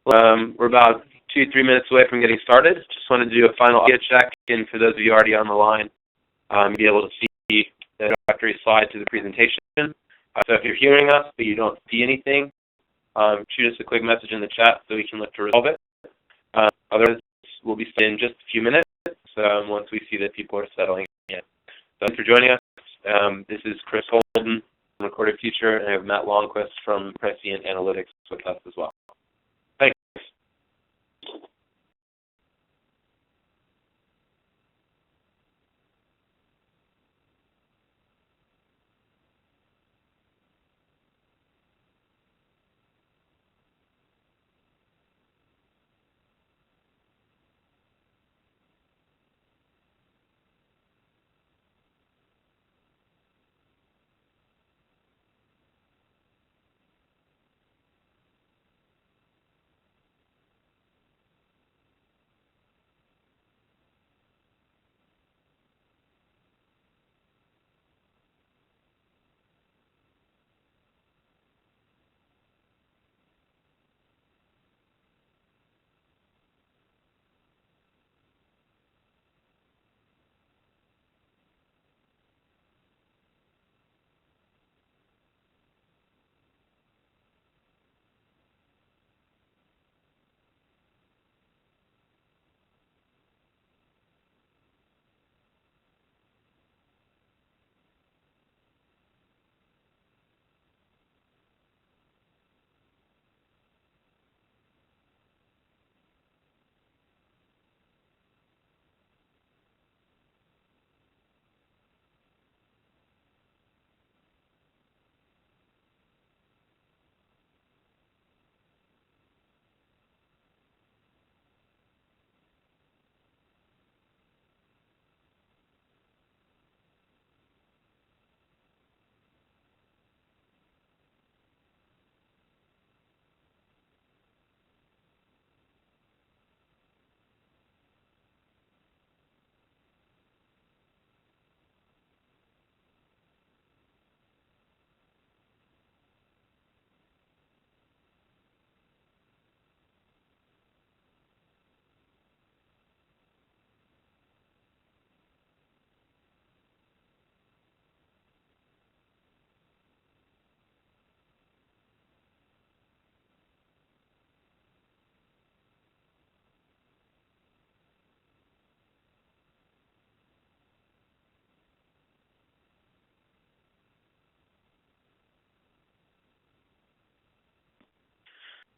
We're about 2-3 minutes away from getting started. Just wanted to do a final audio check, and for those of you already on the line, you'll be able to see the introductory slides to the presentation. So if you're hearing us but you don't see anything, shoot us a quick message in the chat so we can look to resolve it. Otherwise, we'll be in just a few minutes once we see that people are settling in. So thanks for joining us. This is Chris Holden from Recorded Future, and I have Matt Longquist from Praescient Analytics with us as well. Thanks.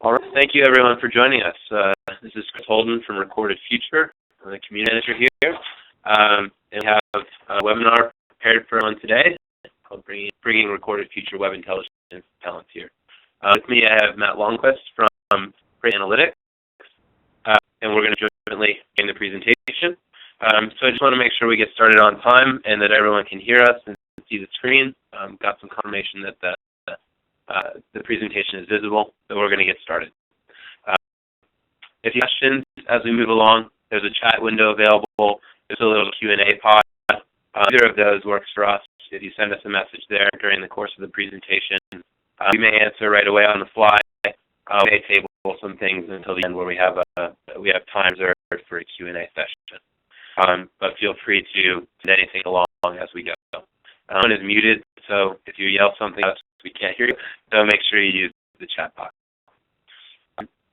All right, thank you everyone for joining us. This is Chris Holden from Recorded Future. I'm the community manager here. And we have a webinar prepared for everyone today called Bringing Recorded Future Web Intelligence to Palantir. With me I have Matt Longquist from Praescient Analytics, and we're going to jointly begin the presentation. So I just want to make sure we get started on time and that everyone can hear us and see the screen. Got some confirmation that the presentation is visible, so we're going to get started. If you have questions as we move along, there's a chat window available. There's a little Q&A pod. Either of those works for us. If you send us a message there during the course of the presentation, we may answer right away on the fly. We may table some things until the end where we have time reserved for a Q&A session. But feel free to send anything along as we go. One is muted, so if you yell something else, we can't hear you, so make sure you use the chat box.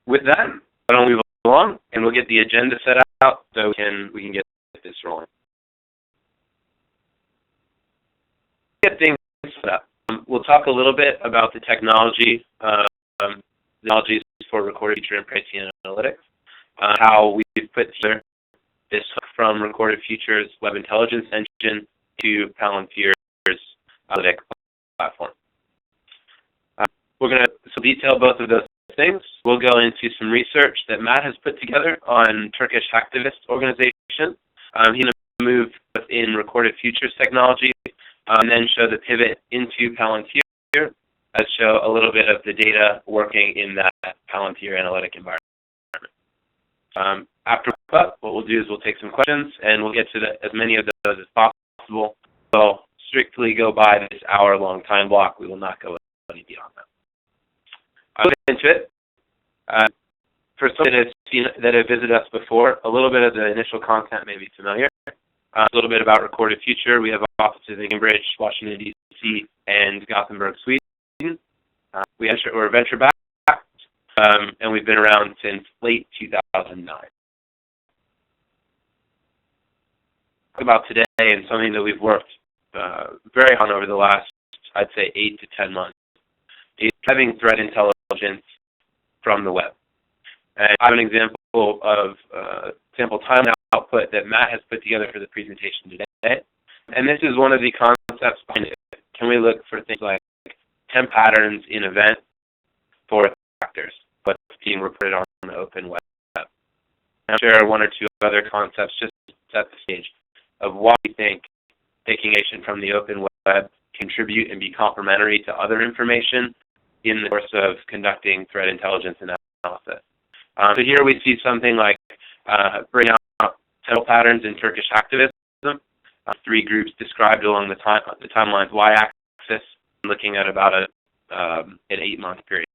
With that, why don't we move along, and we'll get the agenda set out so we can get this rolling. Get things set up. We'll talk a little bit about the technologies for Recorded Future and Praescient Analytics, how we've put together this hook from Recorded Future's Web Intelligence Engine to Palantir's analytic platform. We're going to detail both of those things. We'll go into some research that Matt has put together on Turkish hacktivist organization. He's going to move within Recorded Futures technology and then show the pivot into Palantir, and show a little bit of the data working in that Palantir analytic environment. After what we'll do is we'll take some questions, and we'll get to as many of those as possible. We'll strictly go by this hour-long time block. We will not go any beyond that. I'll get into it. For some that have visited us before, a little bit of the initial content may be familiar. A little bit about Recorded Future. We have offices in Cambridge, Washington, D.C., and Gothenburg, Sweden. We're venture-backed, and we've been around since late 2009. About today and something that we've worked very on over the last, I'd say, 8 to 10 months, is having threat intelligence from the web. And I have an example of sample time output that Matt has put together for the presentation today. And this is one of the concepts behind it. Can we look for things like temp patterns in events for factors, what's being reported on the open web? I'll share one or two other concepts just to set the stage of why we think taking information from the open web contribute and be complementary to other information in the course of conducting threat intelligence analysis. So here we see something like bring out temporal patterns in Turkish activism. 3 groups described along the timeline's y-axis, looking at about an 8-month period.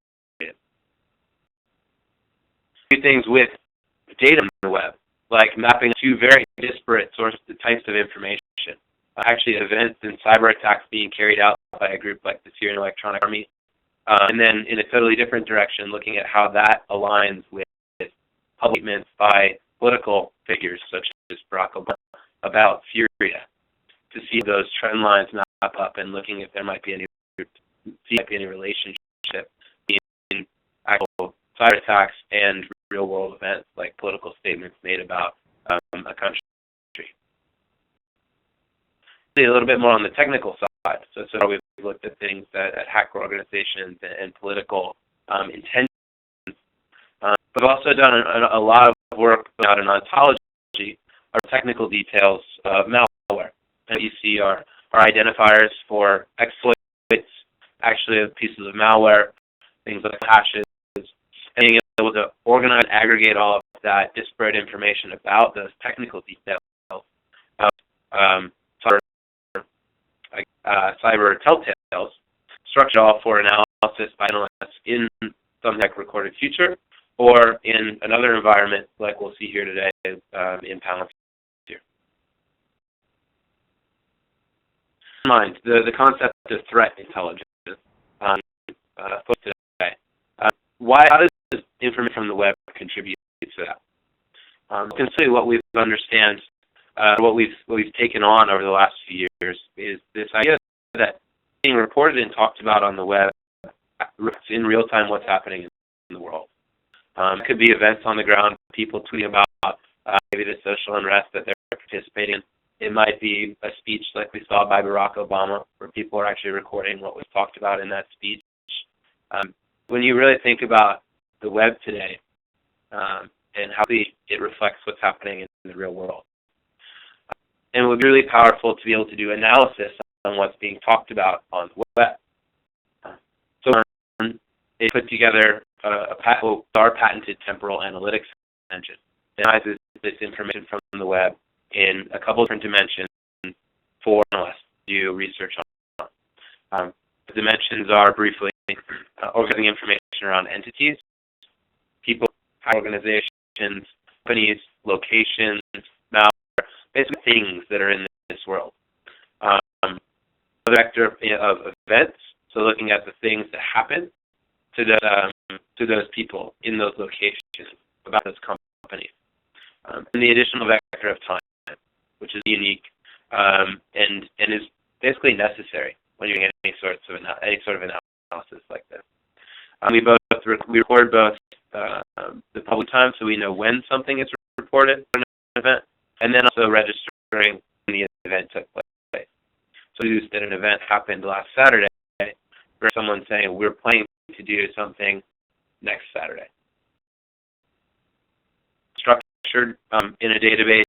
Do things with data on the web, like mapping 2 very disparate types of information. Actually, events and cyber attacks being carried out by a group like the Syrian Electronic Army, and then in a totally different direction, looking at how that aligns with public statements by political figures such as Barack Obama about Syria, to see those trend lines map up and looking if there might be any relationship in actual cyber attacks and real-world events like political statements made about a country. A little bit more on the technical side. So we've looked at things at hacker organizations and political intentions. We've also done a lot of work out in ontology, or technical details of malware. And you see our identifiers for exploits, actually pieces of malware, things like hashes, and being able to organize and aggregate all of that disparate information about those technical details. Cyber telltales, structured all for analysis by analysts in something like Recorded Future, or in another environment like we'll see here today in Palantir. Mind the concept of threat intelligence today. How does information from the web contribute to that? Essentially, what we've what we've taken on over the last few years is this idea that being reported and talked about on the web in real time what's happening in the world. It could be events on the ground, people tweeting about maybe the social unrest that they're participating in. It might be a speech like we saw by Barack Obama, where people are actually recording what was talked about in that speech. When you really think about the web today and how it reflects what's happening in the real world, and it would be really powerful to be able to do analysis on what's being talked about on the web. So they put together our patented temporal analytics engine. It analyzes this information from the web in a couple different dimensions for analysts to do research on. The dimensions are briefly organizing information around entities, people, organizations, companies, locations, malware, basically things that are in this world. The vector of events, so looking at the things that happen to those people in those locations, about those companies. And the additional vector of time, which is unique and is basically necessary when you're doing any sort of analysis like this. We record both the public time, so we know when something is reported for an event, and then also registering when the event took place. So we used that an event happened last Saturday, for someone saying we're planning to do something next Saturday. Structured in a database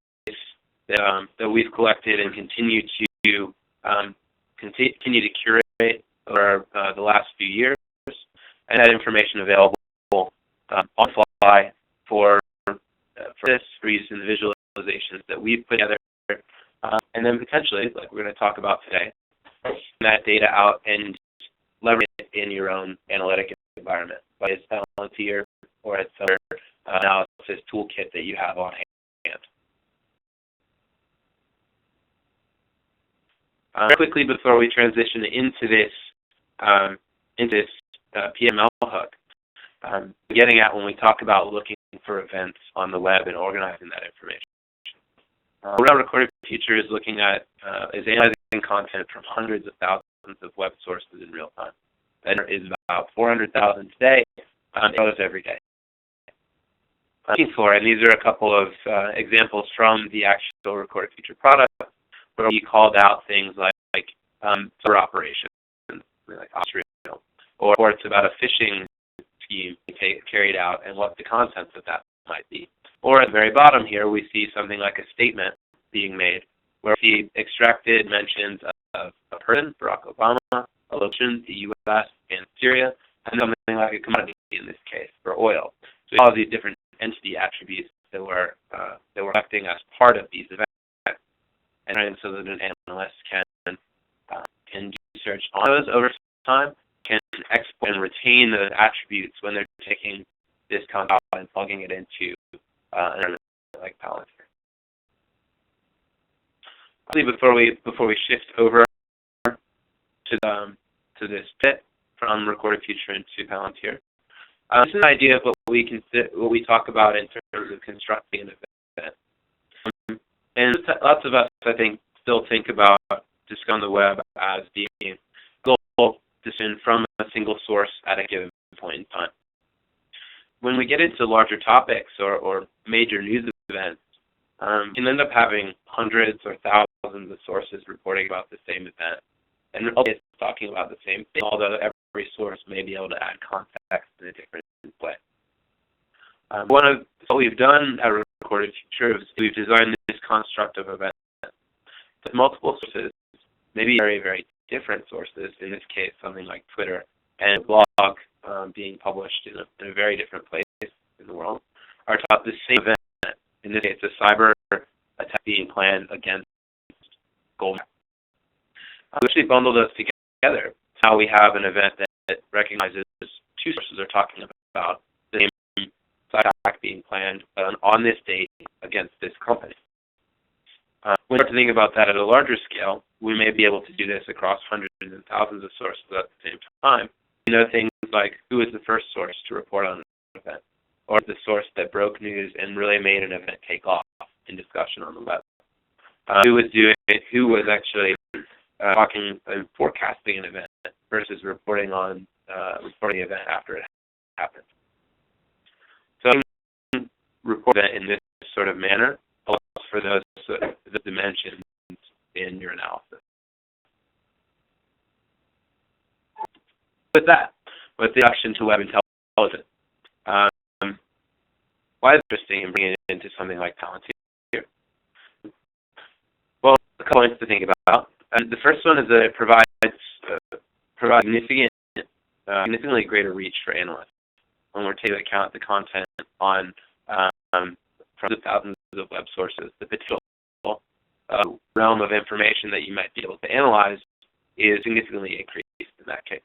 that we've collected and continue to curate over the last few years, and that information available on the fly for use in the visualizations that we've put together, and then potentially, like we're going to talk about today, that data out and leverage it in your own analytic environment, whether it's Palantir or it's other analysis toolkit that you have on hand. Quickly before we transition into this PML hook, getting at when we talk about looking for events on the web and organizing that information. What our Recorded Future is looking at is analyzing content from hundreds of thousands of web sources in real time. That is about 400,000 today, and goes every day. And these are a couple of examples from the actual Recorded Future product, where we called out things like server operations, like Austria, or it's about a phishing scheme carried out and what the contents of that might be. Or at the very bottom here, we see something like a statement being made, where we see extracted mentions of a person, Barack Obama, a location, the U.S. and Syria, and something like a commodity in this case, for oil. So all of these different entity attributes that were acting as part of these events, and so that an analyst can do research on those over time, can export and retain those attributes when they're taking this content and plugging it into an environment like Palantir. Before we shift over to this bit from Recorded Future into Palantir, this is an idea of what we talk about in terms of constructing an event. And lots of us, I think, still think about just on the web as being global decision from a single source at a given point in time. When we get into larger topics or major news events, you can end up having hundreds or thousands of sources reporting about the same event, and it's talking about the same thing, although every source may be able to add context in a different way. What we've done at Recorded Future is we've designed this construct of events with multiple sources, maybe very, very different sources, in this case something like Twitter, and a blog being published in a very different place in the world, are taught the same event. In this case, a cyber attack being planned against Goldman. We actually bundle those together. How we have an event that recognizes two sources are talking about the same cyber attack being planned on this date against this company. When we start to think about that at a larger scale, we may be able to do this across hundreds and thousands of sources at the same time. You know, things like who was the first source to report on an event, or the source that broke news and really made an event take off in discussion on the web. Who was actually talking and forecasting an event versus reporting the event after it happened. So report that in this sort of manner allows for those the dimensions in your analysis. With that, with the introduction to web intelligence, why is it interesting in bringing it into something like Palantir? Well, a couple things to think about. The first one is that it provides significantly greater reach for analysts when we're taking into account the content on from the thousands of web sources. The potential realm of information that you might be able to analyze is significantly increased in that case.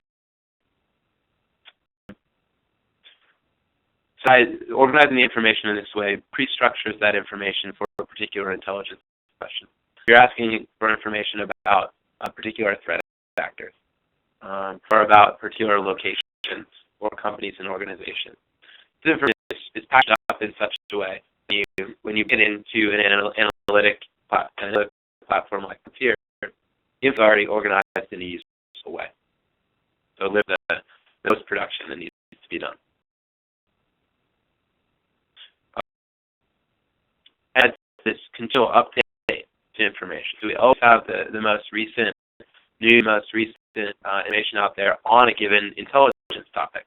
So organizing the information in this way pre-structures that information for a particular intelligence question. You're asking for information about particular threat actors, or about particular locations or companies and organizations. This information is packaged up in such a way when you get into an analytic platform like Palantir, it's already organized in a useful way. So there's the post-production that needs to be done. Add this continual update to information. So we always have the most recent information out there on a given intelligence topic.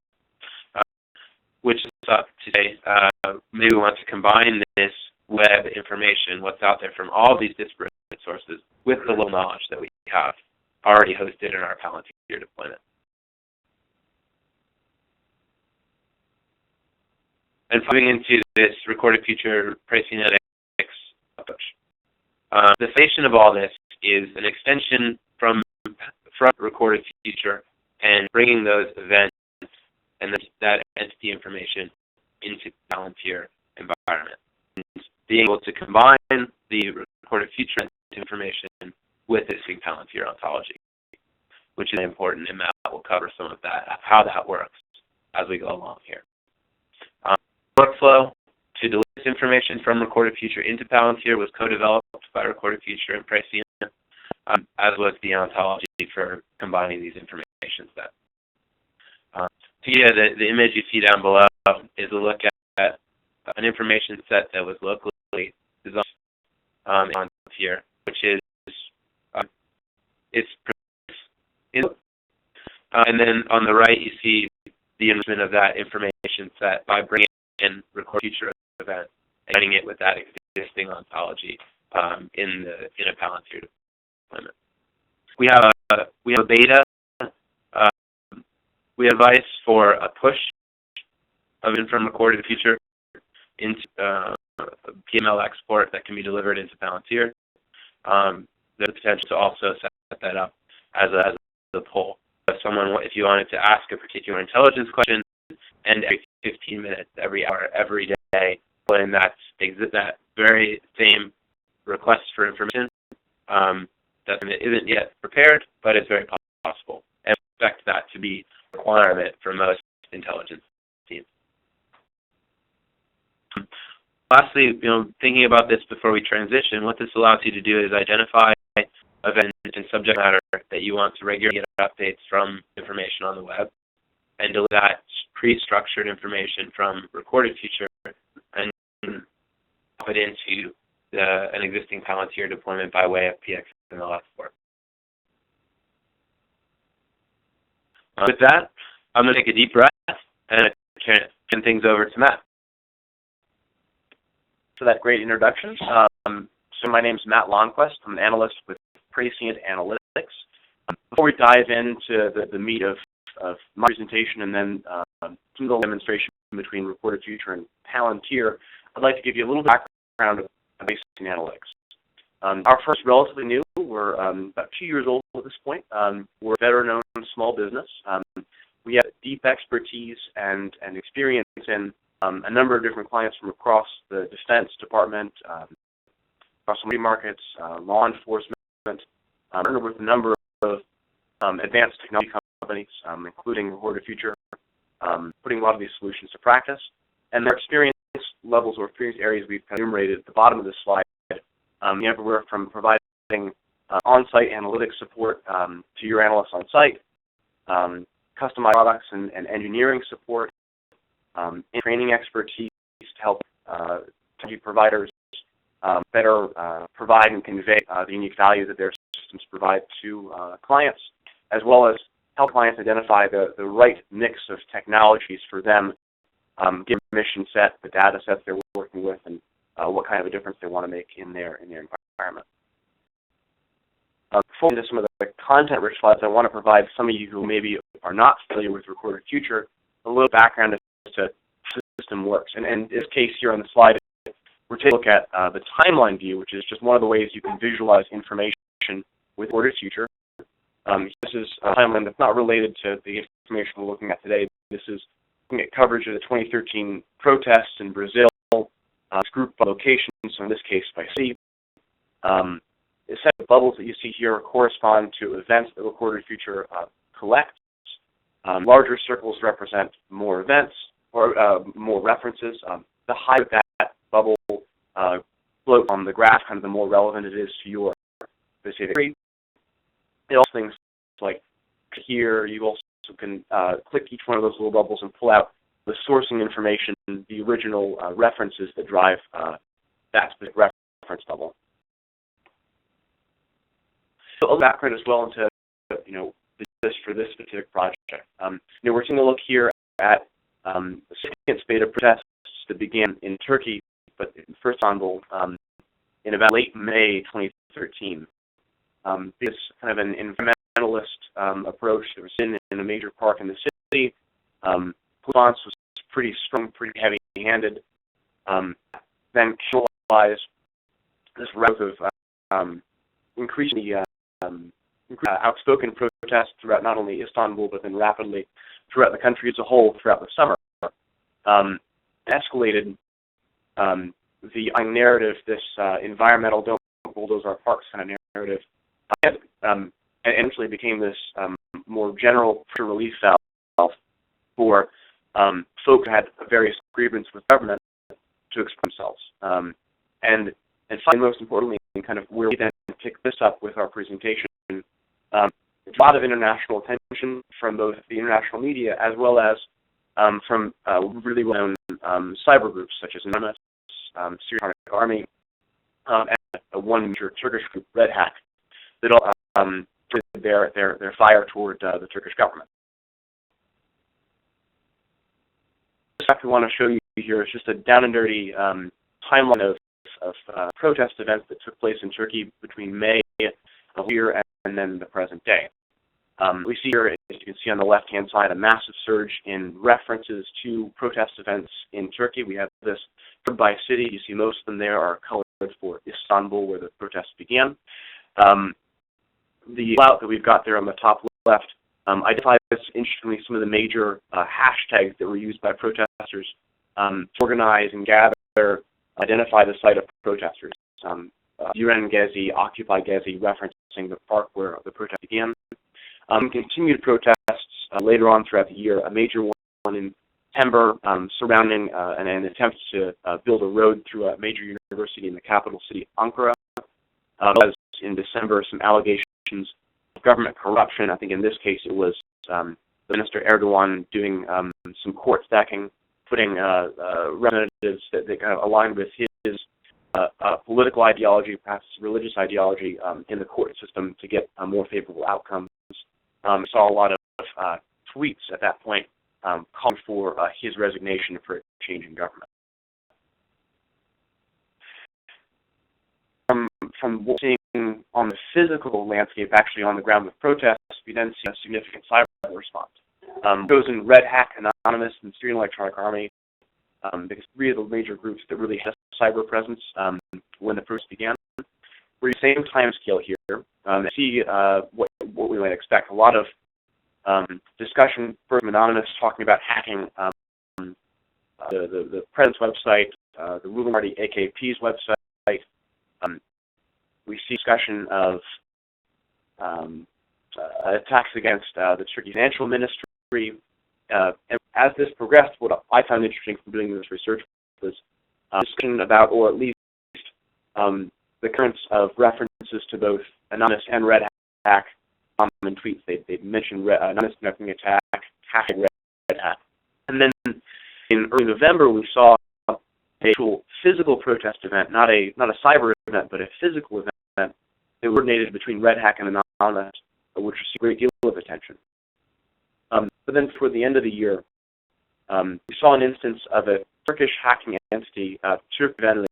Which is up today. Maybe we want to combine this web information, what's out there from all these disparate sources, with the local knowledge that we have already hosted in our Palantir deployment. And moving into this Recorded Future Praescient Analytics approach. The foundation of all this is an extension from Recorded Future and bringing those events and that entity information into Palantir environment. And being able to combine the recorded future information with existing Palantir ontology, which is important, and Matt will cover some of that, how that works as we go along here. Workflow to deliver this information from recorded future into Palantir was co-developed by recorded future and Praescient, as was the ontology for combining these information sets. So yeah, the image you see down below is a look at an information set that was locally designed in Palantir, which is and then on the right you see the enrichment of that information set by bringing in record future event and adding it with that existing ontology in a Palantir deployment. We have a beta. We have advice for a push of info from recorded future into a PML export that can be delivered into Palantir. There's the potential to also set that up as a poll. If you wanted to ask a particular intelligence question, and every 15 minutes, every hour, every day, when that very same request for information that isn't yet prepared, but it's very possible. And we expect that to be a requirement for most intelligence teams. Lastly, thinking about this before we transition, what this allows you to do is identify events and subject matter that you want to regularly get updates from information on the web, and deliver that pre-structured information from recorded future and pop it into an existing Palantir deployment by way of PXML export. With that, I'm going to take a deep breath and turn things over to Matt. For that great introduction. So my name is Matt Longquest. I'm an analyst with Praescient Analytics. Before we dive into the meat of my presentation and then some little demonstration between recorded future and Palantir, I'd like to give you a little background of Praescient Analytics. Our firm is relatively new. We're about 2 years old at this point. We're a better-known small business. We have deep expertise and experience in a number of different clients from across the Defense Department, across the markets, law enforcement, partnered with a number of advanced technology companies, including Recorded Future, putting a lot of these solutions to practice. And their experience levels or experience areas we've enumerated at the bottom of this slide, everywhere from providing on-site analytics support to your analysts on site, customized products and engineering support, training expertise to help technology providers better provide and convey the unique value that their systems provide to clients, as well as help clients identify the right mix of technologies for them, given the mission set, the data sets they're working with, and what kind of a difference they want to make in their environment. Before into some of the content-rich slides, I want to provide some of you who maybe are not familiar with Recorded Future a little background as to how the system works. And in this case here on the slide, we're taking a look at the timeline view, which is just one of the ways you can visualize information with Recorded Future. This is a timeline that's not related to the information we're looking at today. This is looking at coverage of the 2013 protests in Brazil, grouped by location, so in this case by city. The set of bubbles that you see here correspond to events that Recorded Future collects. Larger circles represent more events or more references. The higher that bubble floats on the graph, kind of the more relevant it is to your specific area. It also things like here, you also can click each one of those little bubbles and pull out the sourcing information, the original references that drive that specific reference bubble. So a little background as well into this for this specific project. We're taking a look here at the second spate of protests that began in Turkey, but in first Istanbul in about late May 2013. This kind of an environmentalist approach that was in a major park in the city. Response was pretty strong, pretty heavy-handed. Then catalyzed this route of increasingly outspoken protests throughout not only Istanbul, but then rapidly throughout the country as a whole throughout the summer. escalated the narrative, this environmental don't bulldoze our parks kind of narrative, and eventually became this more general pressure relief valve for folks who had various grievances with government to express themselves. And finally, most importantly, kind of where we then pick this up with our presentation, a lot of international attention from both the international media as well as from really well-known cyber groups such as Anonymous, Syrian Army, and one major Turkish group, Red Hat, that all their fire toward the Turkish government. The fact we want to show you here is just a down and dirty timeline of protest events that took place in Turkey between May of the year and then the present day. We see here, as you can see on the left-hand side, a massive surge in references to protest events in Turkey. We have this by city. You see most of them there are colored for Istanbul, where the protests began. The layout that we've got there on the top left identifies, interestingly, some of the major hashtags that were used by protesters to organize and gather, identify the site of protesters. Yuren Gezi, Occupy Gezi, referencing the park where the protest began. Continued protests later on throughout the year, a major one in September surrounding an attempt to build a road through a major university in the capital city, Ankara. As in December, some allegations of government corruption. I think in this case it was Minister Erdogan doing some court stacking, putting representatives that kind of aligned with his political ideology, perhaps religious ideology, in the court system to get more favorable outcomes. Saw a lot of tweets at that point calling for his resignation for a change in government. From what we're seeing on the physical landscape, actually on the ground with protests, we then see a significant cyber response. Those in Red Hat, Anonymous, and Syrian Electronic Army, because three of the major groups that really had a cyber presence when the protests began. We're the same time scale here. See what we might expect. A lot of discussion from Anonymous talking about hacking the president's website, the ruling party AKP's website. We see discussion of attacks against the Turkey financial ministry. And as this progressed, what I found interesting from doing this research was discussion about, or at least the occurrence of references to both Anonymous and Red Hat in tweets. They mentioned Anonymous conducting an attack, hashtag Red Hat. And then in early November, we saw an actual physical protest event, not a cyber event, but a physical event that coordinated between Red Hat and Anonymous, which received a great deal of attention. But then toward the end of the year, we saw an instance of a Turkish hacking entity, Türkvenli,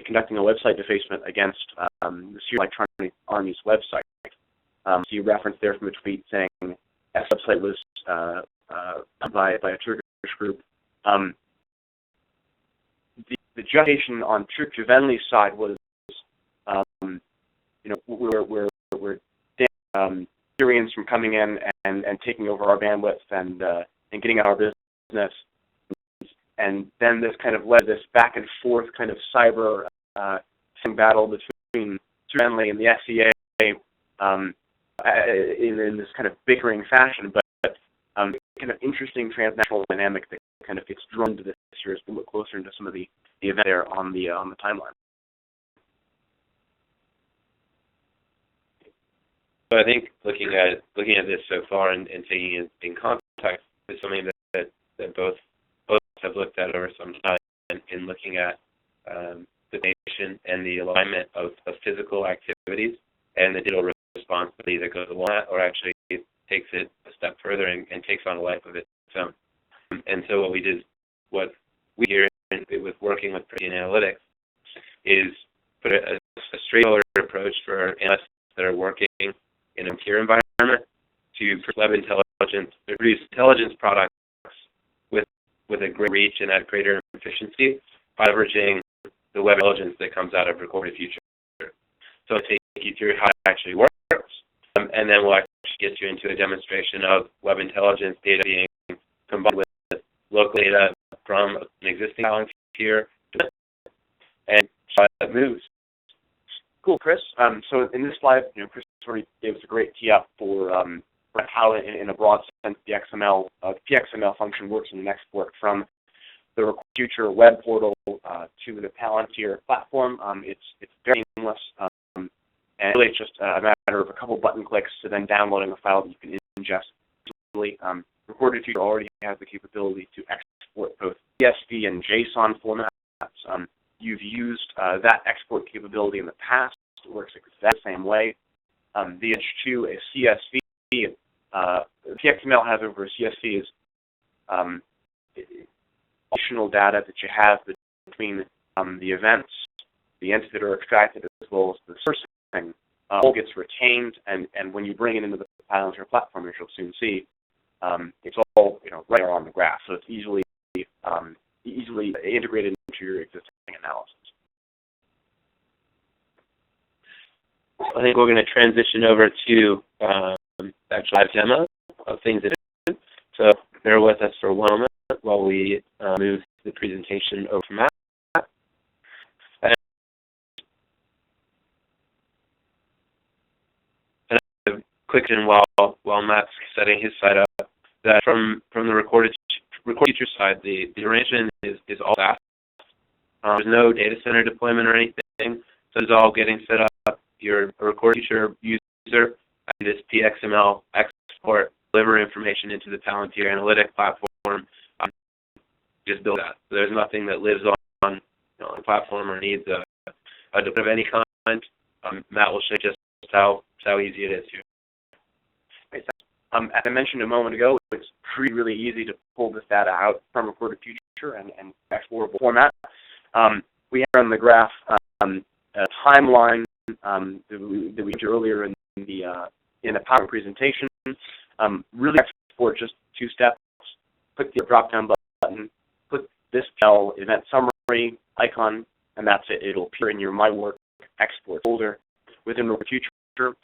conducting a website defacement against the Syrian Electronic Army's website. See a reference there from a tweet saying that website was by a Turkish group. The justification on Türkvenli's side was, we're Syrians from coming in and taking over our bandwidth and getting out our business. And then this kind of led this back and forth kind of cyber battle between Türkvenli and the SEA in this kind of bickering fashion, but kind of interesting transnational dynamic that kind of gets drawn into this here as we look closer into some of the events there on the timeline. So I think looking at this so far and taking it in context is something that both have looked at over some time in looking at the nation and the alignment of physical activities and the digital responsibility that goes along that, or actually takes it a step further and takes on a life of its own. And so what we hear with working with Praescient Analytics is put a straightforward approach for analysts that are working in a Palantir environment to web intelligence, to produce intelligence products with a great reach and at greater efficiency by leveraging the web intelligence that comes out of Recorded Future. So I'll take you through how it actually works, and then we'll actually get you into a demonstration of web intelligence data being combined with local data from an existing Palantir and how it moves. Cool, Chris. So in this slide, Chris already gave us a great tee up for how, in a broad sense, the PXML function works in an export from the Record Future web portal to the Palantir platform. It's very seamless, and really it's just a matter of a couple button clicks to then downloading a file that you can ingest easily. Recorded Future already has the capability to export both CSV and JSON formats. You've used that export capability in the past. It works exactly the same way. The edge to a CSV, PXML has over a CSV is additional data that you have between the events, the entities that are extracted, as well as the sourcing, all gets retained, and when you bring it into the Palantir platform, as you'll soon see, it's all right there on the graph, so it's easily integrated into your existing analysis. I think we're going to transition over to actual live demo of things that happen. So bear with us for one moment while we move the presentation over to Matt. And a quick in while Matt's setting his side up, that from the recorded Future side, the arrangement is all SaaS. There's no data center deployment or anything, so it's all getting set up. You're a Record Future user, and this PXML export, deliver information into the Palantir Analytics platform. Just build that. So there's nothing that lives on the platform or needs a deployment of any kind. Matt will show just how easy it is here. As I mentioned a moment ago, it's really easy to pull this data out from Recorded Future and exportable format. We have on the graph a timeline that we showed earlier in the PowerPoint presentation. Really export just 2 steps. Click the drop-down button, click this event summary icon, and that's it. It'll appear in your My Work export folder within Recorded Future.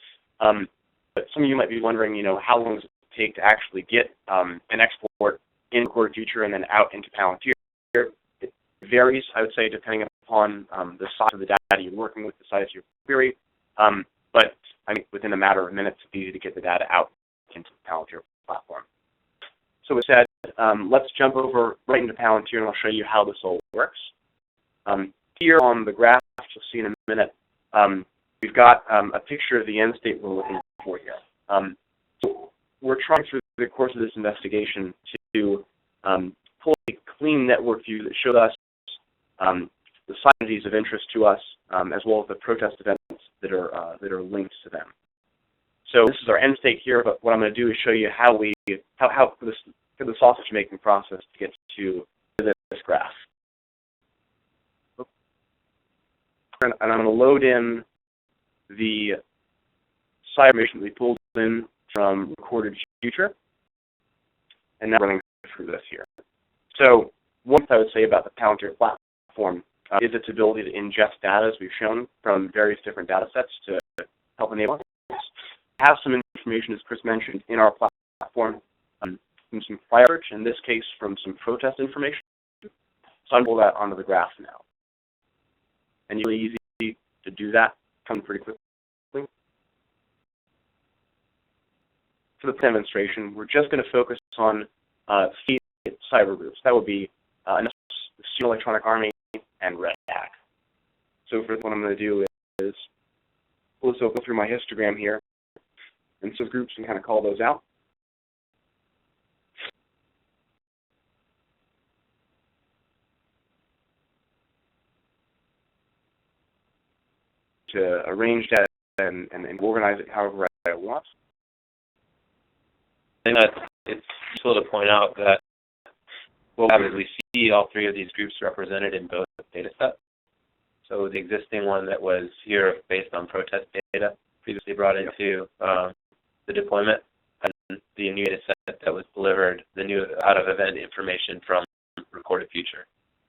But some of you might be wondering, how long does it take to actually get an export in Recorded Future and then out into Palantir? It varies, I would say, depending upon the size of the data you're working with, the size of your query. But I mean, within a matter of minutes, it's easy to get the data out into the Palantir platform. So with that, let's jump over right into Palantir, and I'll show you how this all works. Here on the graph, you'll see in a minute, we've got a picture of the end state we're looking for here. So we're trying through the course of this investigation to pull a clean network view that shows us the site entities of interest to us, as well as the protest events that are linked to them. So this is our end state here, but what I'm going to do is show you how for the sausage making process to get to this graph. And I'm going to load in the site information that we pulled in from Recorded Future, and now running through this here. So one thing I would say about the Palantir platform is its ability to ingest data, as we've shown, from various different data sets to help enable us. We have some information, as Chris mentioned, in our platform from some prior search, in this case from some protest information. So I'll pull that onto the graph now. And it's really easy to do that, come pretty quickly. For the demonstration, we're just going to focus on cyber groups. That would be the Electronic Army and Red Hat. So for what I'm going to do is also go through my histogram here and some groups and kind of call those out. To arrange that and organize it however I want. I think that it's useful to point out that what we have is we see all 3 of these groups represented in both data sets. So the existing one that was here based on protest data previously brought into the deployment, and the new data set that was delivered, the new out-of-event information from Recorded Future.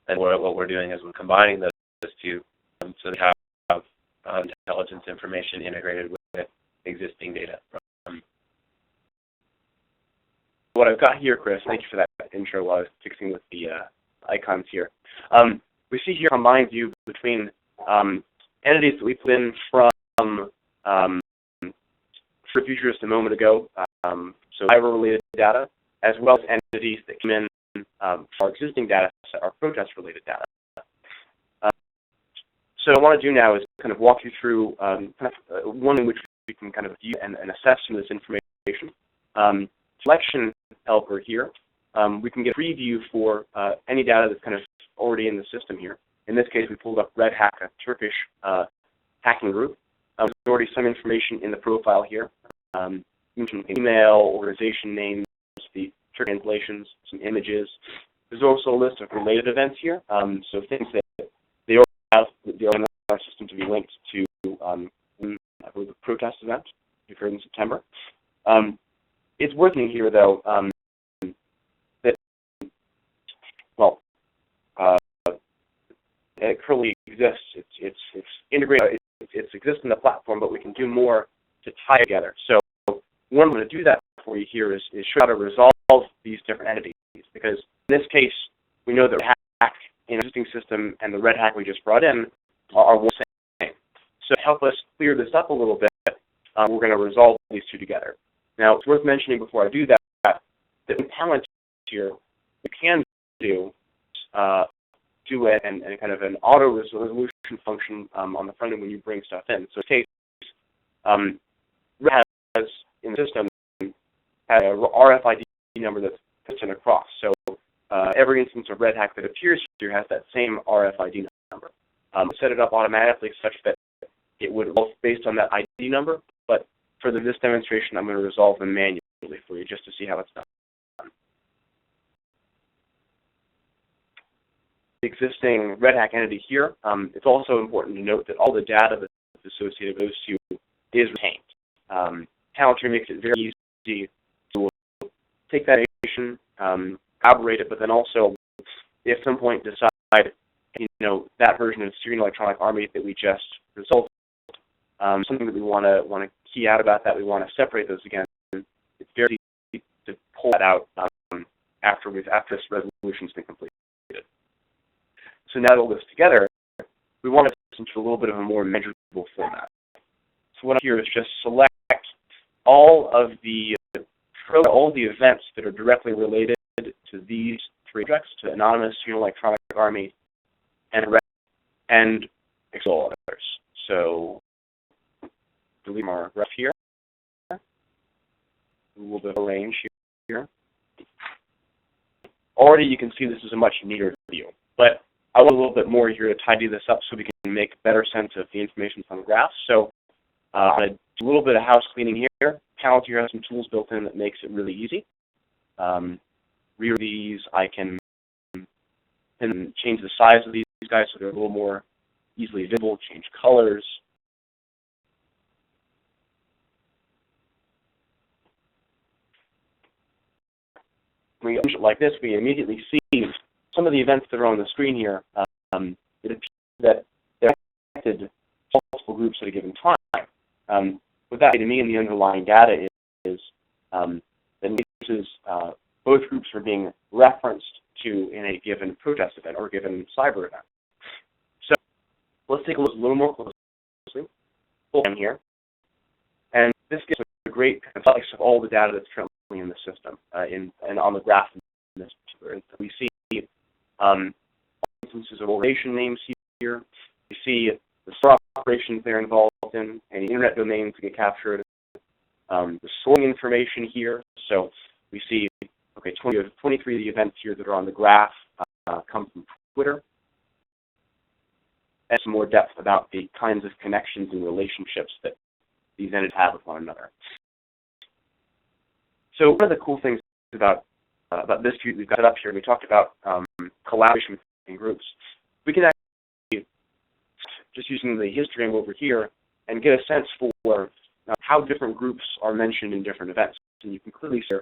And what we're doing is we're combining those 2 so we have intelligence information integrated with existing data. What I've got here, Chris, thank you for that intro while I was fixing with the icons here. We see here a combined view between entities that we put in from for Futurist a moment ago, so cyber-related data, as well as entities that come in for our existing data set, our protest-related data. So what I want to do now is kind of walk you through one in which we can kind of view and assess some of this information. Selection helper here, we can get a preview for any data that's kind of already in the system here. In this case, we pulled up Red Hack, a Turkish hacking group. There's already some information in the profile here. Email, organization names, the translations, some images. There's also a list of related events here, so things that they already have in our system to be linked to the protest event that occurred in September. It's worth noting here, though, that, well, it currently exists. It's integrated. It exists in the platform, but we can do more to tie it together. So one way to do that for you here is show how to resolve these different entities, because in this case, we know that Red Hack in an existing system and the Red Hack we just brought in are one same. So to help us clear this up a little bit, we're going to resolve these two together. Now, it's worth mentioning before I do that, that in Palantir, we can do it and kind of an auto resolution function on the front end when you bring stuff in. So in this case, Red has in the system has a RFID number that's put in across. So every instance of Red Hack that appears here has that same RFID number. Set it up automatically such that it would roll based on that ID number, but for this demonstration, I'm going to resolve them manually for you just to see how it's done. The existing Red Hack entity here, it's also important to note that all the data that's associated with those two is retained. Palantir makes it very easy to take that information, corroborate it, but then also, if at some point decide, that version of Syrian Electronic Army that we just resolved, something that we want to key out about that, we want to separate those again. It's very easy to pull that out after this resolution's been completed. So now that all this together, we want to put into a little bit of a more measurable format. So what I'm here is just select all the events that are directly related to these three objects, to Anonymous, Syrian Electronic Army, and exclude others. So delete our graph here. A little bit of range here. Already you can see this is a much neater view, but I want a little bit more here to tidy this up so we can make better sense of the information on the graph. So I'm going to do a little bit of house cleaning here. Palantir has some tools built in that makes it really easy. Rear these, I can change the size of these guys so they're a little more easily visible, change colors. When we do it like this, we immediately see some of the events that are on the screen here. It appears that they're connected to multiple groups at a given time. What that to me in the underlying data is that both groups are being referenced to in a given protest event or a given cyber event. So let's take a look a little more closely. Pull down here, and this gives us a great slice of all the data that's currently in the system and on the graph in this particular instance. We see instances of organization names here. We see the store operations they're involved in, any internet domains that get captured, the sorting information here. So we see, 23 of the events here that are on the graph come from Twitter, and some more depth about the kinds of connections and relationships that these entities have with one another. So one of the cool things about this view we've got it up here, we talked about collaboration in groups. We can actually, just using the histogram over here, and get a sense for how different groups are mentioned in different events. And you can clearly see,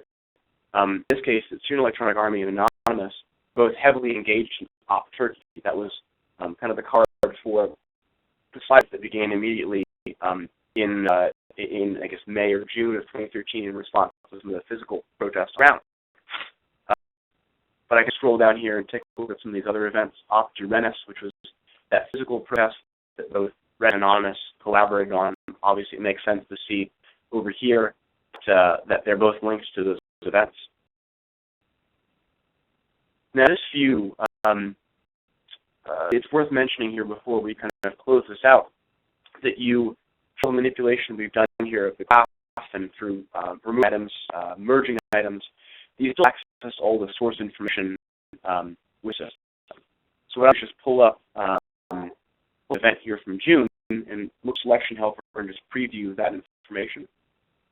in this case, it's Syrian Electronic Army and Anonymous, both heavily engaged in Op Turkey. That was kind of the card for the slides that began immediately in I guess May or June of 2013 in response to some of the physical protests around. but I can scroll down here and take a look at some of these other events. Op Jurenis, which was that physical protest that both Red and Anonymous collaborated on. Obviously, it makes sense to see over here that they're both links to those events. Now, this view, it's worth mentioning here before we kind of close this out, that for manipulation we've done here of the graph and through removing items, merging items, you still access all the source information with us. So I'll just pull up an event here from June and look selection helper and just preview that information.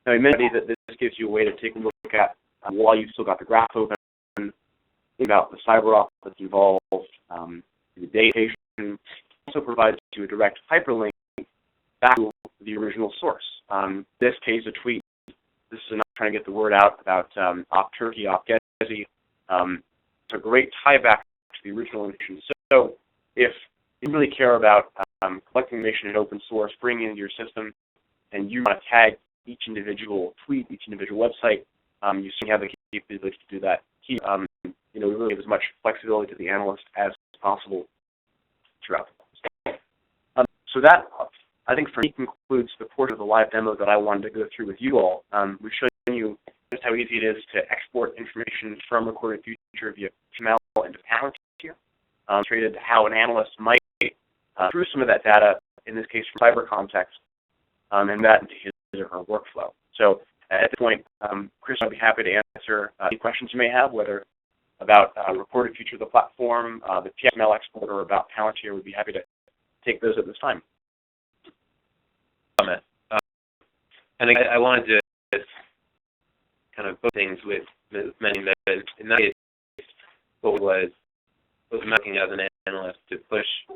Now, we mentioned that this gives you a way to take a look at, while you've still got the graph open, about the cyber op that's involved, the date. Also provides you a direct hyperlink back to the original source. In this case, a tweet. This is enough trying to get the word out about Op Turkey, Op Gezi. It's a great tie back to the original information. So if you really care about collecting information in open source, bringing it into your system, and you want to tag each individual tweet, each individual website, you certainly have the capability to do that. We really give as much flexibility to the analyst as possible throughout the process. So that, I think, for me, concludes the portion of the live demo that I wanted to go through with you all. We've shown you just how easy it is to export information from Recorded Future via HTML into Palantir, traded how an analyst might, through some of that data, in this case from cyber context, and that into his or her workflow. So at this point, Chris, I'd be happy to answer any questions you may have, whether about Recorded Future, the platform, the PXML export, or about Palantir. We'd be happy to take those at this time. Comment. And I wanted to kind of both things with mentioning that in that case, what was making as an analyst to push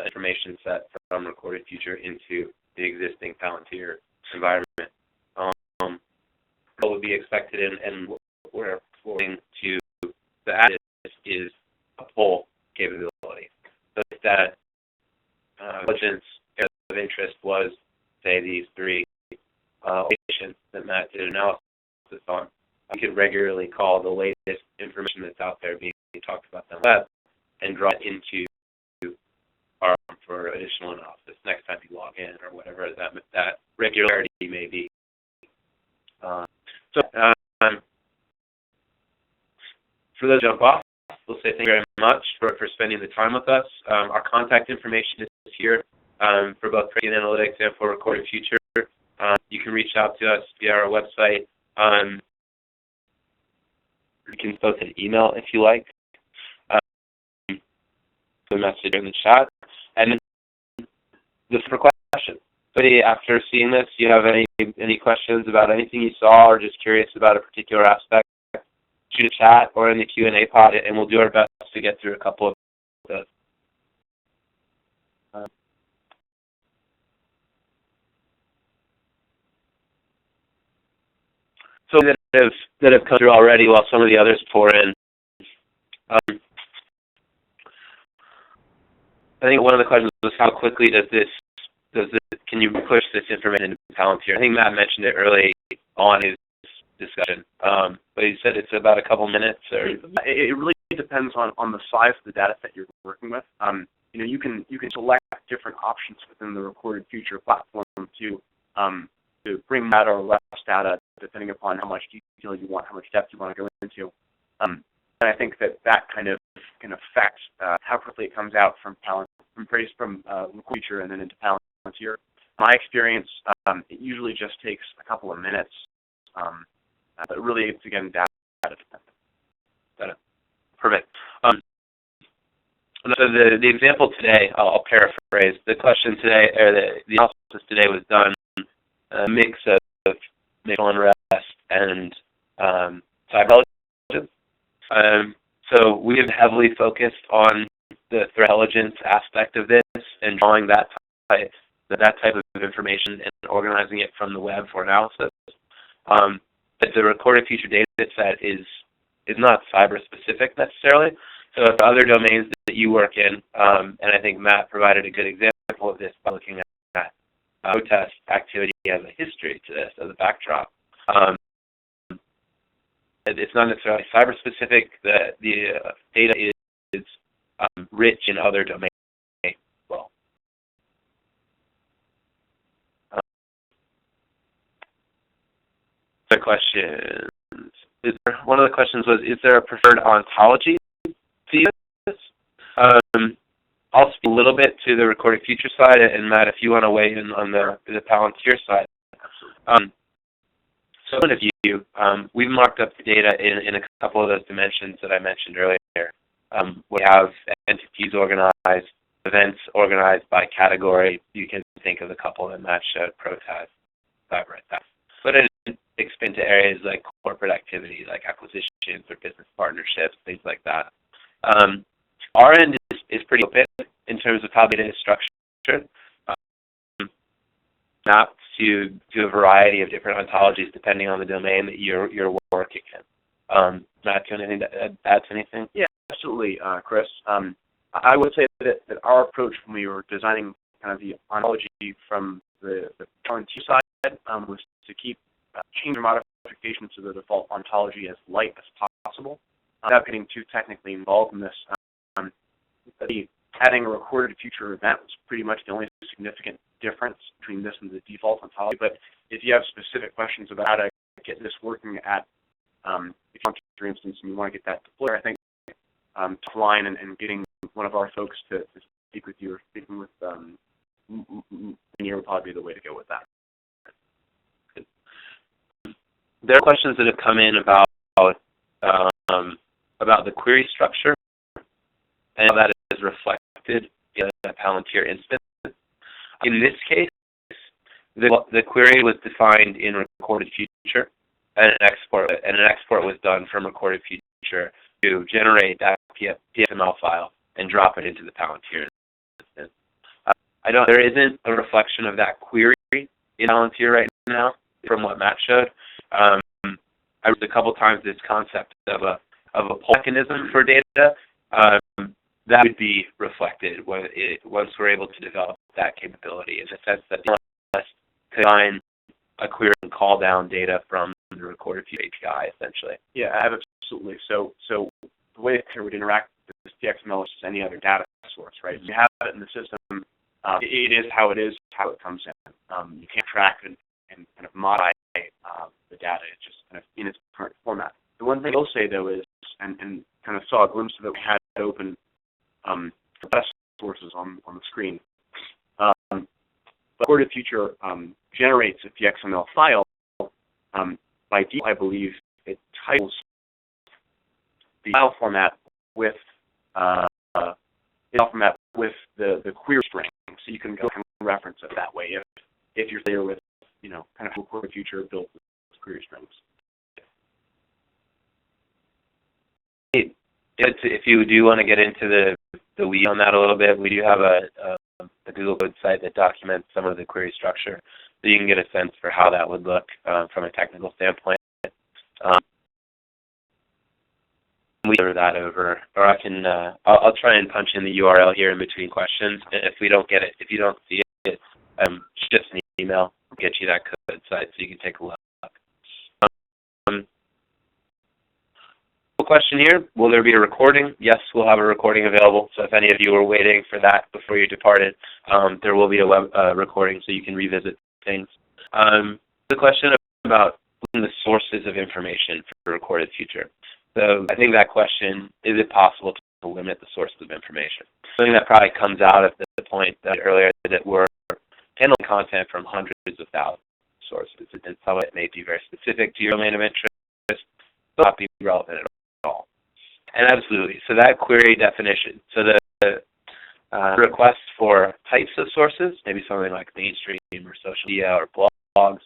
information set from Recorded Future into the existing Palantir environment. What would be expected and what we're going to add is a poll capability. So if that intelligence of interest was, say, these three patients that Matt did analysis on, we could regularly call the latest information that's out there being talked about on the web and draw it into our for additional analysis next time you log in or whatever that regularity may be. For those who jump off, we'll say thank you very much for spending the time with us. Our contact information is here for both Praescient Analytics and for Recorded Future. You can reach out to us via our website. You can post an email if you like. The message in the chat. And then just for questions. Somebody, after seeing this, do you have any questions about anything you saw or just curious about a particular aspect? Shoot a chat or in the Q&A pod, and we'll do our best to get through a couple of those. So that have come through already while some of the others pour in. I think one of the questions was how quickly can you push this information into Palantir? I think Matt mentioned it early on his discussion, but he said it's about a couple minutes. Or it really depends on the size of the data set you're working with. You can select different options within the Recorded Future platform to bring data or less data depending upon how much detail you want, how much depth you want to go into. And I think that kind of can affect how quickly it comes out from Recorded Future and then into Palantir. My experience, it usually just takes a couple of minutes. But really, it's again data dependent. Perfect. So the example today, I'll paraphrase. The question today, or the analysis today, was done a mix of national unrest and cyber intelligence. So we have heavily focused on the threat intelligence aspect of this and drawing that type of information and organizing it from the web for analysis. But the Recorded Future data set is not cyber specific necessarily. So if other domains that you work in, and I think Matt provided a good example of this by looking at protest activity as a history to this, as a backdrop. it's not necessarily cyber-specific. The data is rich in other domains as well. The question, one of the questions was, is there a preferred ontology to use? I'll speak a little bit to the recorded future side, and Matt, if you want to weigh in on the Palantir side. So one of you, we've marked up the data in a couple of those dimensions that I mentioned earlier. We have entities organized, events organized by category. You can think of a couple that Matt showed, protest, cyber attack. But it expands to areas like corporate activity, like acquisitions or business partnerships, things like that. Our end is pretty open in terms of how data is structured, mapped to a variety of different ontologies depending on the domain that you're working in. Matt, do you want to add to anything? Yeah, absolutely, Chris. I would say that our approach when we were designing kind of the ontology from the Palantir side was to keep change or modifications to the default ontology as light as possible. Without getting too technically involved in this, adding a recorded future event was pretty much the only significant difference between this and the default ontology. But if you have specific questions about how to get this working at, if you want to, for instance, and you want to get that deployed, I think offline and getting one of our folks to speak with you or speaking with engineer would probably be the way to go with that. There are questions that have come in about the query structure and how that is reflected in the Palantir instance. In this case, the query was defined in recorded future, and an export was done from recorded future to generate that PXML file and drop it into the Palantir instance. There isn't a reflection of that query in Palantir right now from what Matt showed. I used a couple times this concept of a pull mechanism for data. That would be reflected once we're able to develop that capability, in the sense that the could find a query and call down data from the recorded future API, essentially. Yeah, absolutely. So the way it would interact with this PXML is just any other data source, right? You have it in the system. It is how it comes in. You can't track and kind of modify the data. It's just kind of in its current format. The one thing I'll say, though, is, and kind of saw a glimpse of it, we had open data sources on the screen. But Recorded Future generates a PXML file. By default, I believe it titles the file format with the query string, so you can go and reference it that way if you're familiar with kind of Recorded Future built with query strings. If you do want to get into the weeds on that a little bit, we do have a Google Code site that documents some of the query structure, so you can get a sense for how that would look from a technical standpoint. We cover that over, or I can. I'll try and punch in the URL here in between questions. And if we don't get it, if you don't see it, just an email. We'll get you that code site so you can take a look. Question here, will there be a recording? Yes, we'll have a recording available, so if any of you are waiting for that before you departed, there will be a web recording so you can revisit things. The question about the sources of information for recorded future. So I think that question, is it possible to limit the sources of information? Something that probably comes out of the point that earlier that we're handling content from hundreds of thousands of sources, and some of it may be very specific to your domain of interest, but not be relevant at all. And absolutely, so that query definition, so the request for types of sources, maybe something like mainstream or social media or blogs,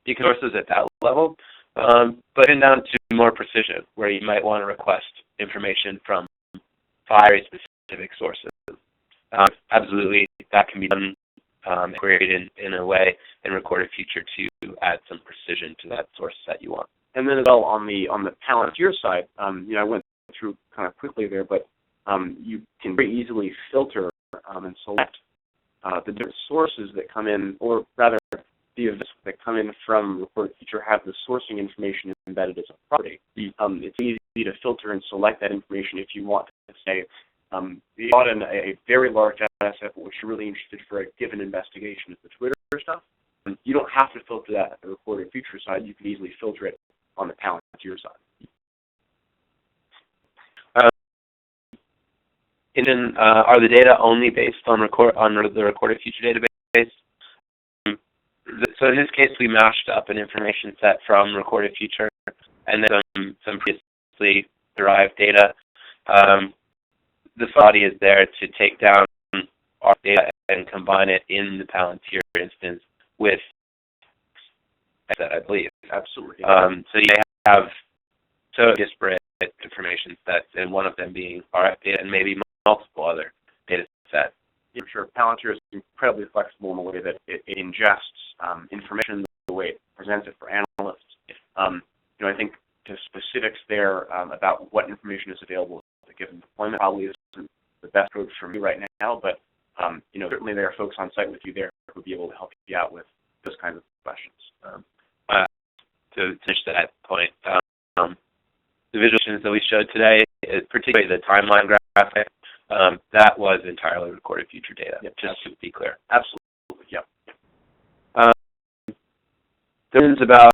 you can sources at that level, but then down to more precision, where you might want to request information from very specific sources. Absolutely, that can be done, queried in a way in recorded future to add some precision to that source that you want. And then as well on the Palantir side, I went through kind of quickly there, but you can very easily filter and select the different sources that come in, or rather the events that come in from recorded future have the sourcing information embedded as a property. It's easy to filter and select that information if you want to say, you bought in a very large data set, but what you're really interested for a given investigation is the Twitter stuff. You don't have to filter that at the recorded future side. You can easily filter it on the Palantir side. And then, are the data only based on the recorded future database? So in this case, we mashed up an information set from recorded future and then some previously derived data. The body is there to take down our data and combine it in the Palantir instance with that, I believe. Absolutely. So you have disparate information sets, and one of them being RF data and maybe multiple other data sets. Yeah, sure. Palantir is incredibly flexible in the way that it ingests information, the way it presents it for analysts. I think the specifics there about what information is available at a given deployment probably isn't the best approach for me right now, but certainly there are folks on site with you there who will be able to help you out with those kinds of questions. To finish that point, the visualizations that we showed today, particularly the timeline graphic, that was entirely recorded future data, just to be clear. Absolutely, yep. Questions about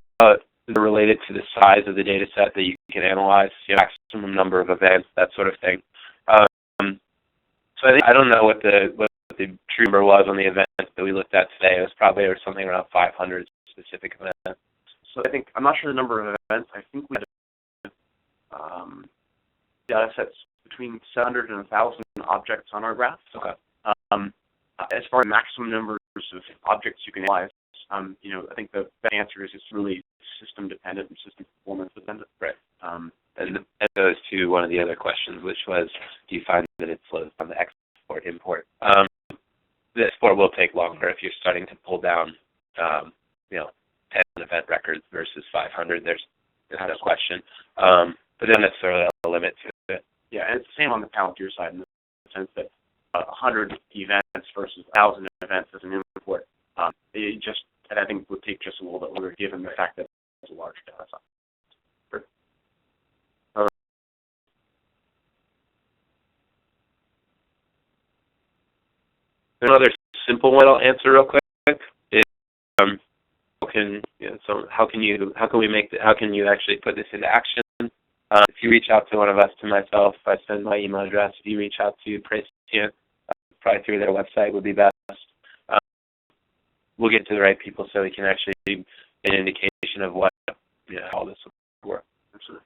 related to the size of the data set that you can analyze, maximum number of events, that sort of thing. So I don't know what the true number was on the events that we looked at today. It was probably something around 500 specific events. So I think, I'm not sure the number of events. I think we had data sets between 700 and 1,000 objects on our graph. Okay. As far as maximum numbers of objects you can analyze, I think the answer is it's really system dependent and system performance dependent. Right. And that goes to one of the other questions, which was, do you find that it slows down the export import? The export will take longer if you're starting to pull down, 10 event records versus 500. There's no question. But not necessarily a limit to it. Yeah, and it's the same on the Palantir side in the sense that 100 events versus 1,000 events as an import, I think would take just a little bit longer given the fact that it's a large data set. Another simple one I'll answer real quick is how can you actually put this into action? If you reach out to one of us, to myself, I send my email address. If you reach out to Praescient, probably through their website would be best. We'll get to the right people so we can actually get an indication of what how this will work. Absolutely.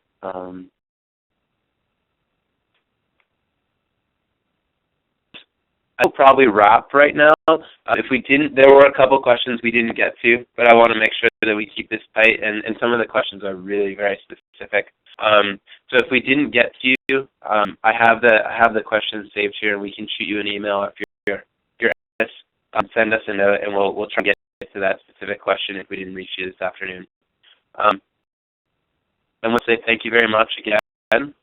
I'll probably wrap right now. There were a couple questions we didn't get to, but I want to make sure that we keep this tight, and some of the questions are really very specific. So if we didn't get to you, I have the questions saved here, and we can shoot you an email if you're send us a note, and we'll try to get to that specific question if we didn't reach you this afternoon. And we'll say thank you very much again, and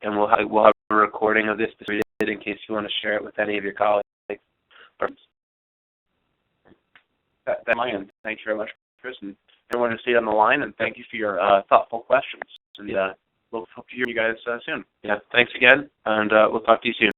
we'll have a recording of this distributed in case you want to share it with any of your colleagues. That's my end. Thank you very much, Chris, and everyone who stayed on the line, and thank you for your thoughtful questions. And we'll hope to hear you guys soon. Yeah, thanks again, and we'll talk to you soon.